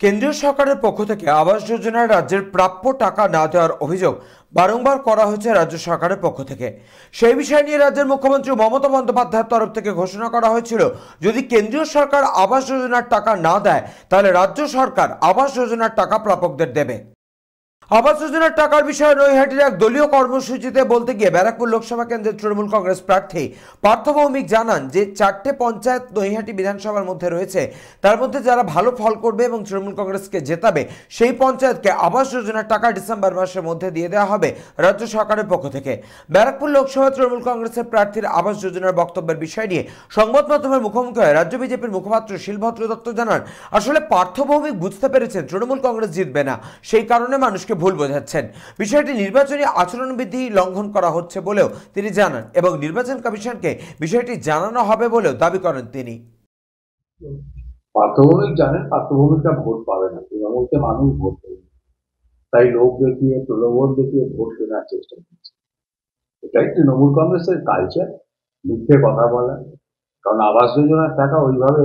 কেন্দ্রীয় সরকারের পক্ষ থেকে আবাস যোজনার রাজ্যের প্রাপ্য টাকা না দেওয়ার অভিযোগ বারংবার করা হয়েছে রাজ্য সরকারের পক্ষ থেকে। সেই বিষয় নিয়ে রাজ্যের মুখ্যমন্ত্রী মমতা বন্দ্যোপাধ্যায়ের তরফ থেকে ঘোষণা করা হয়েছিল, যদি কেন্দ্রীয় সরকার আবাস যোজনার টাকা না দেয় তাহলে রাজ্য সরকার আবাস যোজনার টাকা প্রাপকদের দেবে। আবাস যোজনার টাকার বিষয়ে নৈহাটির এক দলীয় কর্মসূচিতে বলতে গিয়ে ব্যারাকপুর লোকসভা কেন্দ্রের তৃণমূল কংগ্রেস প্রার্থী পার্থ ভৌমিক জানান যে 4টে পঞ্চায়েত নৈহাটি বিধানসভার মধ্যে রয়েছে, তার মধ্যে যারা ভালো ফল করবে এবং তৃণমূল কংগ্রেসকে জেতাবে সেই পঞ্চায়েতকে আবাস যোজনার টাকা ডিসেম্বর মাসের মধ্যে দিয়ে দেওয়া হবে রাজ্য সরকারের পক্ষ থেকে। ব্যারাকপুর লোকসভা তৃণমূল কংগ্রেসের প্রার্থীর আবাস যোজনার বক্তব্যের বিষয় নিয়ে সংবাদ মাধ্যমের মুখোমুখি হয়ে রাজ্য বিজেপির মুখপাত্র শিলভদ্র দত্ত জানান, আসলে পার্থ ভৌমিক বুঝতে পেরেছেন তৃণমূল কংগ্রেস জিতবে না, সেই কারণে মানুষকে ভুল বোঝাচ্ছেন। বিষয়টি নির্বাচনী আচরণবিধি লঙ্ঘন করা হচ্ছে বলেও তিনি জানান এবং নির্বাচন কমিশনকে বিষয়টি জানানো হবে বলেও দাবি করেন তিনি। পার্থ ভৌমিক জানেন পার্থ ভৌমিকরা ভোট পাবে না, তৃণমূলকে মানুষ ভোট দেবে, তাই লোক দেখিয়ে প্রলোভন দেখিয়ে ভোট কেনার চেষ্টা করছে। এটাই তৃণমূল কংগ্রেসের কালচার, মিথ্যে কথা বলা। কারণ আবাস যোজনার টাকা ওইভাবে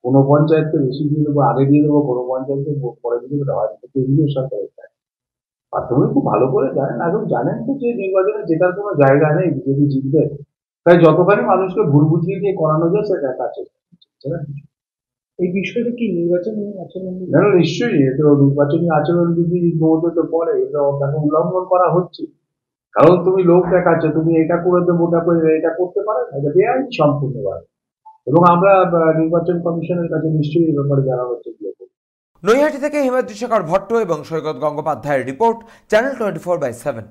কোনো পঞ্চায়েতকে বেশি দিয়ে দেবো, আগে দিয়ে দেবো, কোনো পঞ্চায়েতকে পরে দিয়ে দেবো, হয়তো কেন্দ্রীয় সরকারের টাকা। প্রাথমিক খুব ভালো করে জানেন, এখন জানেন তো যে নির্বাচনে জেতার কোনো জায়গা নেই, বিজেপি জিতবে, তাই যতখানি মানুষকে ভুল বুঝিয়ে দিয়ে করানো যায় সেটা দেখার চেষ্টা করছে। এই বিষয়টা কি নির্বাচনী আচরণ? না, নিশ্চয়ই এ তো নির্বাচনী আচরণ বিধির মধ্যে তো পড়ে, এটা তাকে উল্লঙ্ঘন করা হচ্ছে। কারণ তুমি লোক দেখাচ্ছ, তুমি এটা করে দেবো, ওটা করে এটা করতে পারে না, এটা বেআইন সম্পূর্ণভাবে। এবং আমরা নির্বাচন কমিশনের কাছে নিশ্চয়ই এই ব্যাপারে জানানোর চেষ্টা করব। নৈহাটি থেকে হিমাদ্রি শেখর ভট্ট এবং সৈকত গঙ্গোপাধ্যায়ের রিপোর্ট, চ্যানেল 24/7।